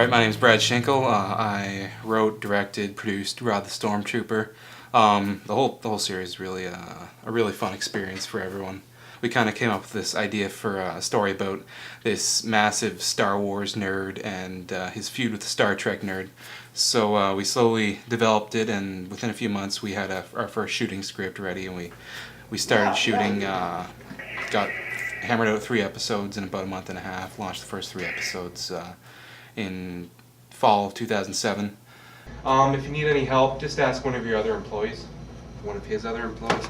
Alright, my name is Brad Schenkel. I wrote, directed, produced Rod the Stormtrooper. The whole series is really a really fun experience for everyone. We kind of came up with this idea for a story about this massive Star Wars nerd and his feud with the Star Trek nerd. So we slowly developed it, and within a few months we had our first shooting script ready, and we started shooting, got hammered out 3 episodes in about a month and a half, launched the first 3 episodes in fall of 2007. If you need any help, just ask one of your other employees. One of his other employees.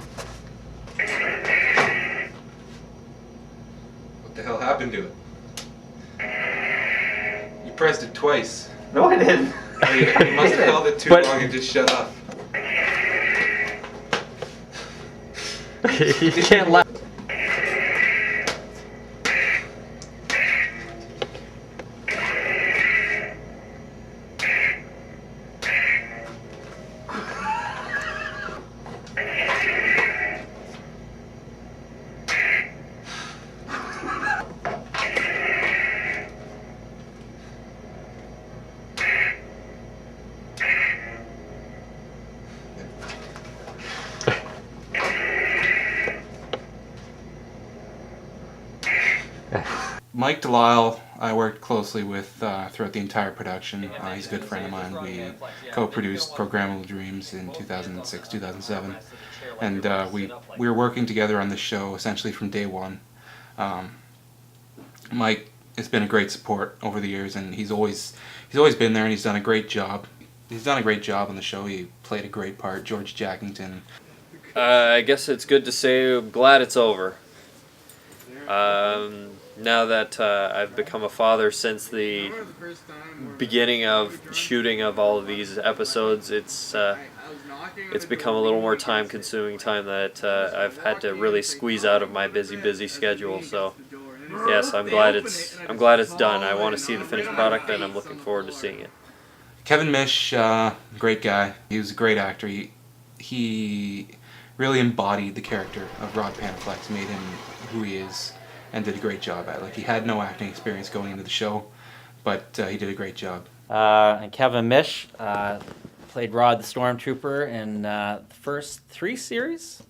What the hell happened to it? You pressed it twice. No, I didn't. You must have held it too long and just shut up. You can't laugh. Mike Delisle, I worked closely with throughout the entire production. He's a good friend of mine. We co-produced Programmable Dreams in 2006, 2007, and we were working together on the show essentially from day one. Mike has been a great support over the years, and he's always been there, and he's done a great job. He's done a great job on the show. He played a great part, George Jackington. I guess it's good to say I'm glad it's over. Now that I've become a father since the beginning of shooting of all of these episodes, it's become a little more time-consuming time that I've had to really squeeze out of my busy schedule. So, yes, I'm glad it's done. I want to see the finished product, and I'm looking forward to seeing it. Kevin Mish, great guy. He was a great actor. He really embodied the character of Rod Panaflex, made him who he is, and did a great job at it. Like, he had no acting experience going into the show, but he did a great job. And Kevin Mish played Rod the Stormtrooper in the first 3 series?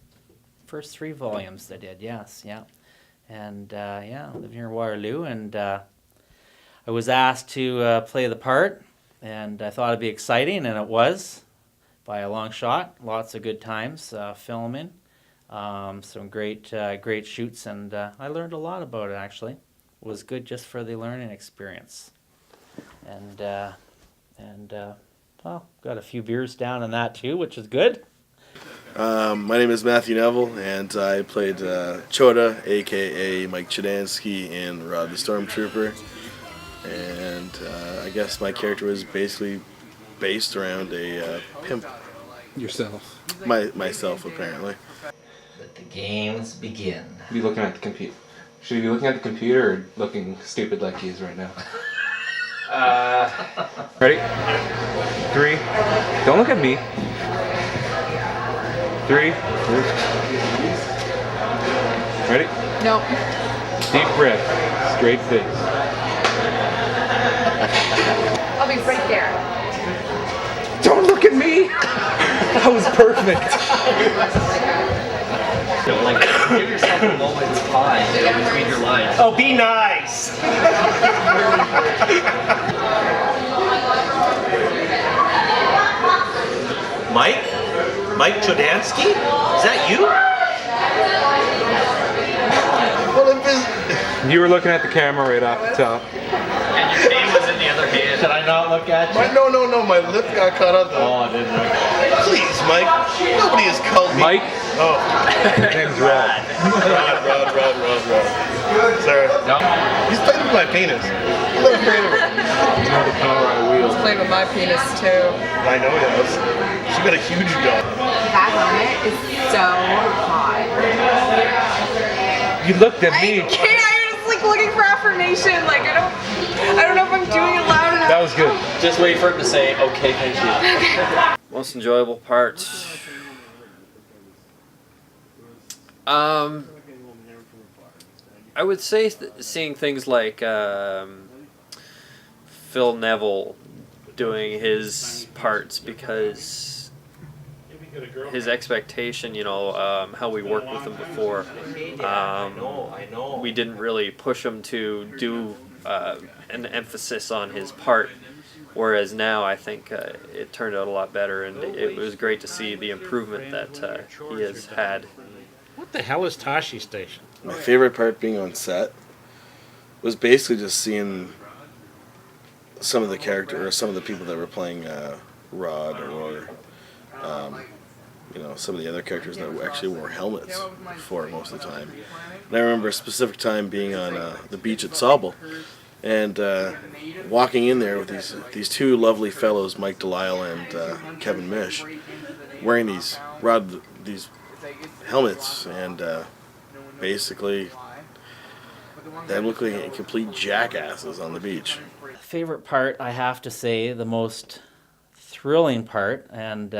First 3 volumes they did, yes, yeah. And yeah, I live near Waterloo, and I was asked to play the part, and I thought it'd be exciting, and it was, by a long shot. Lots of good times filming. Some great shoots, and I learned a lot about it, actually. It was good just for the learning experience. And well, got a few beers down in that too, which is good. My name is Matthew Neville, and I played Chota, a.k.a. Mike Chudansky, in Rod the Stormtrooper. And I guess my character was basically based around a pimp. Yourself. Myself, apparently. Let the games begin. Be looking at the computer. Should he be looking at the computer or looking stupid like he is right now? Ready? 3. Don't look at me. 3. Ready? Nope. Deep breath. Straight face. I'll be right there. Don't look at me! That was perfect. Like, give yourself a moment of time between your lines. Oh, be nice! Mike Chudansky? Is that you? You were looking at the camera right off the top. And your cane was in the other hand. Did I not look at you? No, my lip got caught up. Oh, I didn't look. Please, Mike. Nobody has called me. Mike? Oh. His name's Rod. Rod. Sir. No. He's playing with my penis. I'm not afraid of it. You know the power I wield. Played with my penis too. I know he does. She got a huge dog. That helmet is so hot. You looked at me. I can't. I was like looking for affirmation. Like I don't know if I'm doing it loud enough. That was good. Just wait for him to say, okay, thank you. Most enjoyable parts. I would say seeing things like Phil Neville doing his parts, because his expectation, how we worked with him before, we didn't really push him to do an emphasis on his part. Whereas now, I think it turned out a lot better, and it was great to see the improvement that he has had. What the hell is Tashi Station? My favorite part being on set was basically just seeing some of the character or some of the people that were playing Rod or some of the other characters that actually wore helmets for most of the time. And I remember a specific time being on the beach at Sauble and walking in there with these two lovely fellows, Mike Delisle and Kevin Mish, wearing these helmets and basically them looking like complete jackasses on the beach. Favorite part, I have to say, the most thrilling part, and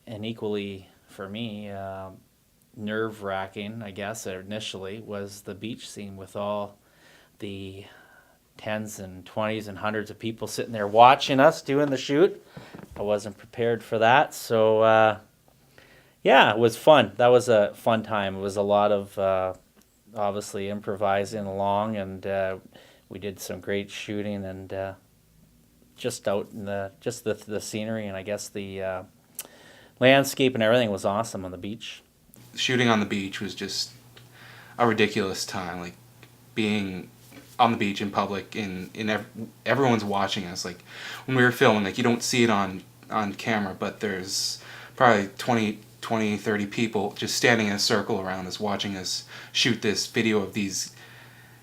equally for me, nerve-wracking, I guess, initially, was the beach scene with all the tens and 20s and hundreds of people sitting there watching us doing the shoot. I wasn't prepared for that, so yeah, it was fun. That was a fun time. It was a lot of obviously improvising along, and we did some great shooting, and just out in the scenery, and I guess the landscape and everything was awesome on the beach. Shooting on the beach was just a ridiculous time. Like being on the beach in public, everyone's watching us. Like when we were filming, like you don't see it on camera, but there's probably 20, 30 people just standing in a circle around us watching us shoot this video of these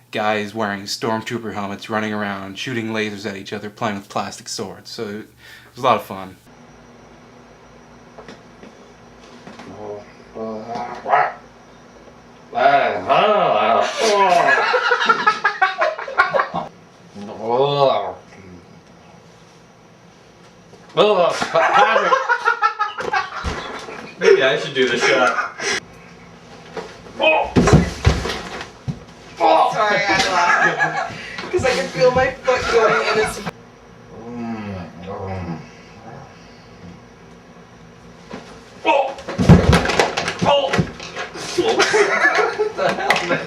guys wearing stormtrooper helmets running around shooting lasers at each other, playing with plastic swords. So it was a lot of fun. Maybe I should do the shot. Sorry, I laughed. Because I can feel my foot going in his... What the hell, man?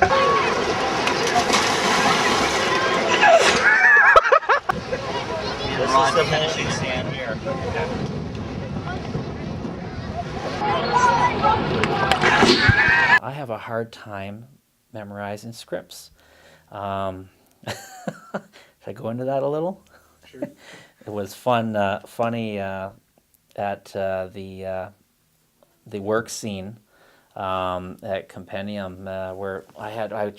This is the finishing scene here. I have a hard time memorizing scripts. Should I go into that a little? Sure. It was funny at the work scene at Compendium where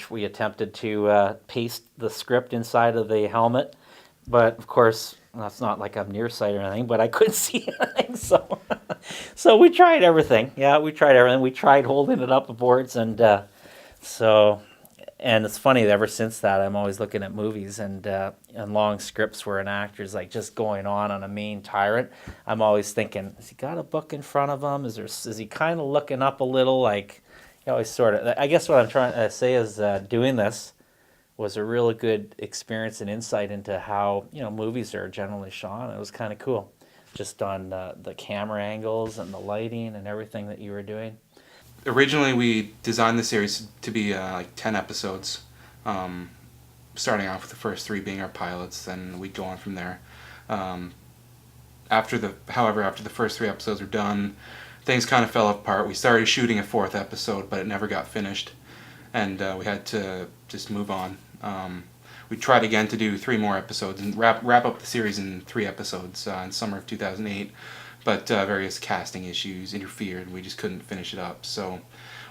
we attempted to paste the script inside of the helmet, but of course that's not like I'm nearsighted or anything, but I couldn't see anything, so we tried everything. Yeah, we tried everything. We tried holding it up boards, and and it's funny that ever since that I'm always looking at movies and long scripts where an actor's like just going on a main tyrant. I'm always thinking, has he got a book in front of him? Is he kind of looking up a little? Like, you always sort of. I guess what I'm trying to say is doing this was a really good experience and insight into how movies are generally shot. It was kind of cool, just on the camera angles and the lighting and everything that you were doing. Originally, we designed the series to be like 10 episodes, starting off with the first 3 being our pilots, then we'd go on from there. After the first 3 episodes were done, things kind of fell apart. We started shooting a 4th episode, but it never got finished, and we had to just move on. We tried again to do 3 more episodes and wrap up the series in 3 episodes in summer of 2008. But various casting issues interfered, and we just couldn't finish it up. So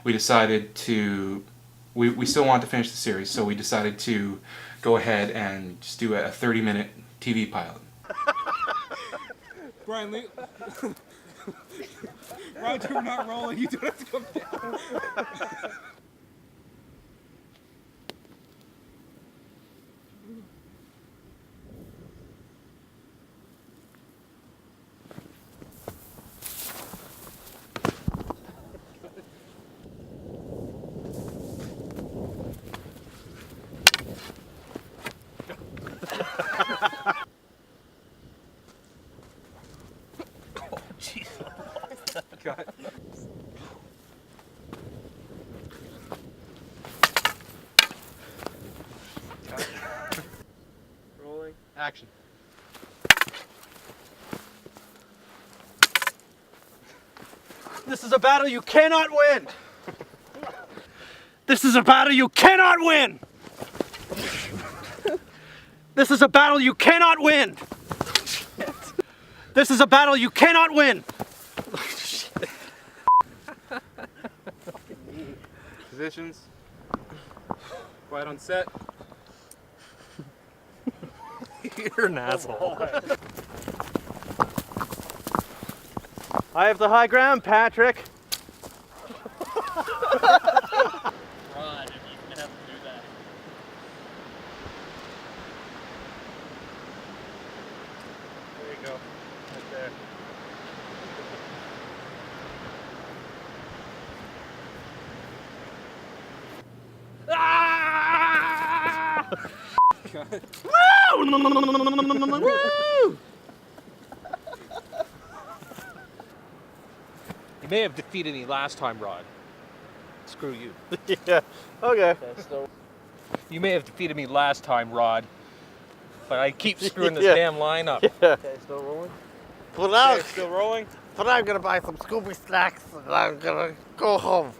we decided to, we still wanted to finish the series, so we decided to go ahead and just do a 30-minute TV pilot. Brian Lee. Roger, we're not rolling. You don't have to come down. Rolling. Action. This is a battle you cannot win! This is a battle you cannot win! This is a battle you cannot win! This is a battle you cannot win! Positions. Quiet on set. You're an asshole. I have the high ground, Patrick. Rod, if you can have to do that. There you go. Right there. You may have defeated me last time, Rod. Screw you. Yeah, okay. You may have defeated me last time, Rod. But I keep screwing this Yeah. damn line up. Yeah. Okay, still rolling? But now, Okay, still rolling? but I'm gonna buy some Scooby snacks and I'm gonna go home.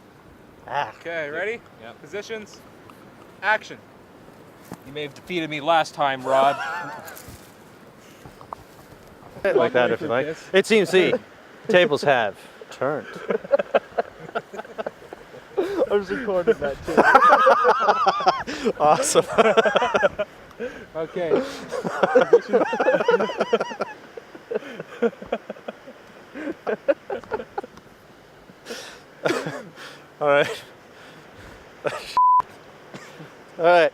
Ah. Okay, ready? Yep. Positions. Action. You may have defeated me last time, Rod. Like that if you like. It seems the tables have turned. I was recording that too. Awesome. Okay. All right. All right.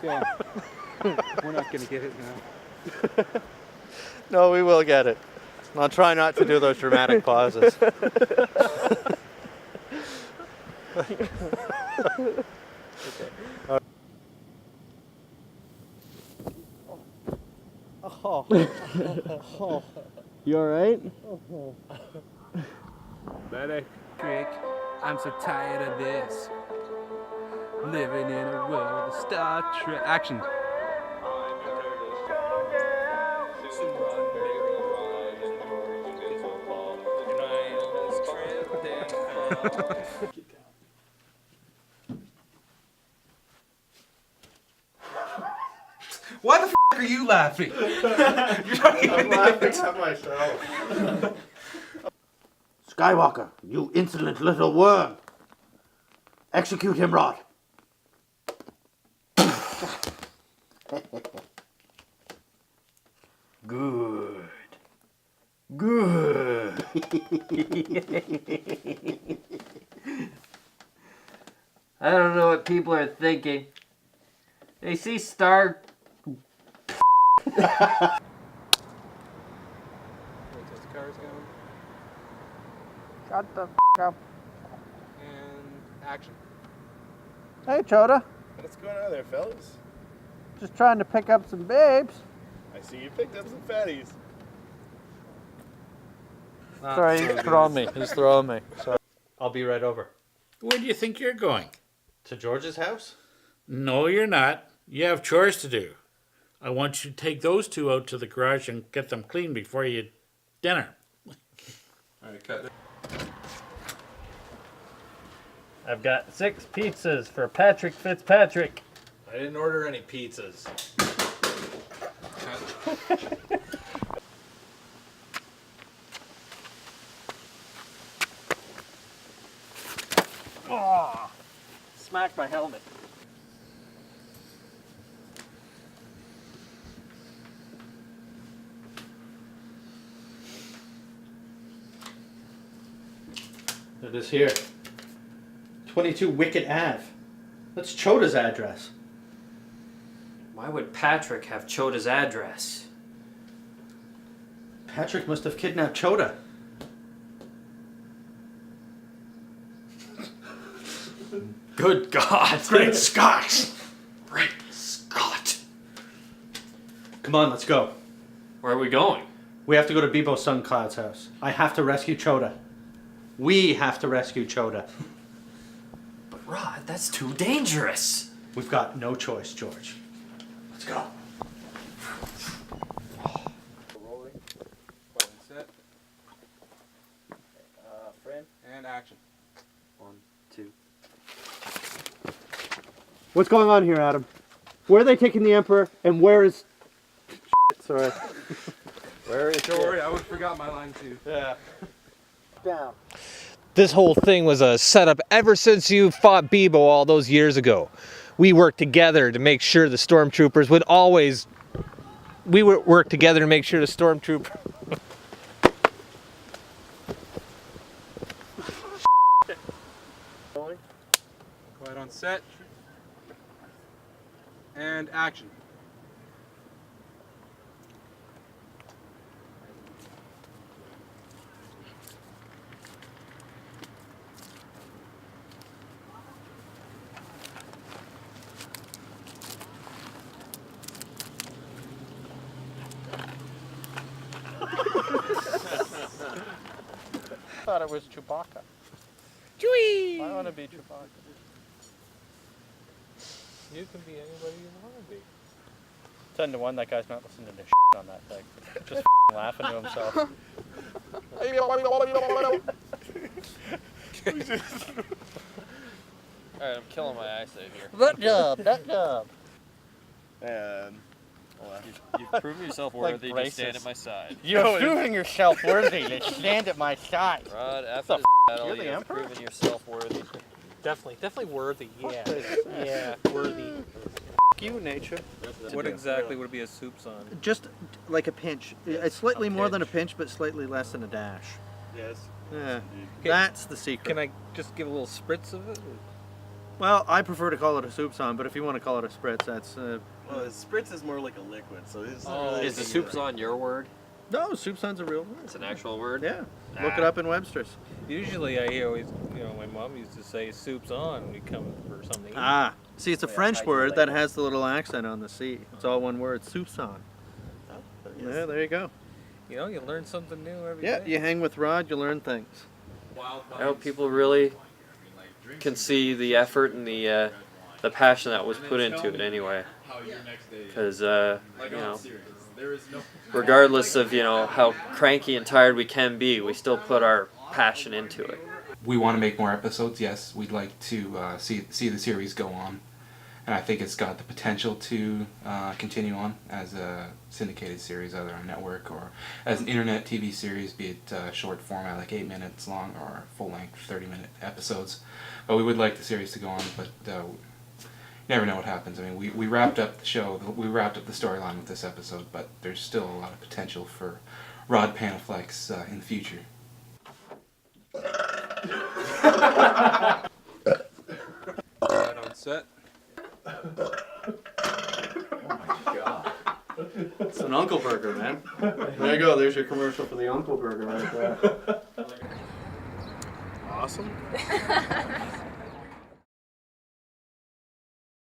Okay. We're not gonna get it now. No, we will get it. I'll try not to do those dramatic pauses. You all right? Electric, I'm so tired of this. Living in a world of Star Trek. Action. Why the f are you laughing? You're not even laughing at myself. Skywalker, you insolent little worm. Execute him, Rod. Good. Good. I don't know what people are thinking. They see Star. Wait till the car's going. Shut the up. And action. Hey, Choda. What's going on there, fellas? Just trying to pick up some babes. I see you picked up some fatties. Sorry, he's throwing me. He's throwing me. Sorry. I'll be right over. Where do you think you're going? To George's house? No, you're not. You have chores to do. I want you to take those two out to the garage and get them clean before you eat dinner. Alright, cut it. I've got 6 pizzas for Patrick Fitzpatrick. I didn't order any pizzas. Oh, smacked my helmet. It is here. 22 Wicked Ave. That's Choda's address. Why would Patrick have Choda's address? Patrick must have kidnapped Choda. Good God! Great Scott! Great Scott! Come on, let's go. Where are we going? We have to go to Bebo Suncloud's house. I have to rescue Chota. We have to rescue Chota. But Rod, that's too dangerous. We've got no choice, George. Let's go. Rolling. Quiet and set. Friend. And action. 1, 2. What's going on here, Adam? Where are they taking the Emperor, and where is... Sorry. Where is Don't worry, I would forgot my line too. Yeah. Down. This whole thing was a setup ever since you fought Bebo all those years ago. We worked together to make sure the stormtroopers would always... We would work together to make sure the stormtrooper... Quiet on set. And action. I thought it was Chewbacca. Chewie! I want to be Chewbacca. You can be anybody you want to be. 10 to 1, that guy's not listening to on that thing. Just laughing to himself. Alright, I'm killing my eyesight here. Nut job, nut job. And You've proven yourself worthy to stand at my side. You're proving yourself worthy to stand at my side. Rod, after this battle, You're the you have Emperor? proven yourself worthy. Definitely worthy, yeah. Yeah. Worthy. You, nature. What exactly would be a soup song? Just like a pinch. It's slightly more than a pinch, but slightly less than a dash. yes. Yeah. That's the secret. Can I just give a little spritz of it? Well, I prefer to call it a soup song, but if you want to call it a spritz, that's... Well, spritz is more like a liquid, so it's not Oh, really is the soup on your word? No, soup song's a real word. It's an actual word? Yeah. Look it up in Webster's. Usually I always, my mom used to say soup's on when we come for something. Ah. See, it's a French word that has the little accent on the C. It's all one word, soup song. Yeah, there you go. You know, you learn something new every day. Yeah, you hang with Rod, you learn things. I hope people really can see the effort and the passion that was put into it anyway. Because, regardless of, how cranky and tired we can be, we still put our passion into it. We want to make more episodes, yes. We'd like to see the series go on. And I think it's got the potential to continue on as a syndicated series, either on network or as an internet TV series, be it short format, like 8 minutes long, or full-length 30-minute episodes. But we would like the series to go on, but you never know what happens. I mean, we wrapped up the show, we wrapped up the storyline with this episode, but there's still a lot of potential for Rod Panaflex in the future. Right on set. Oh my god. It's an Uncle Burger, man. There you go, there's your commercial for the Uncle Burger right there. Awesome.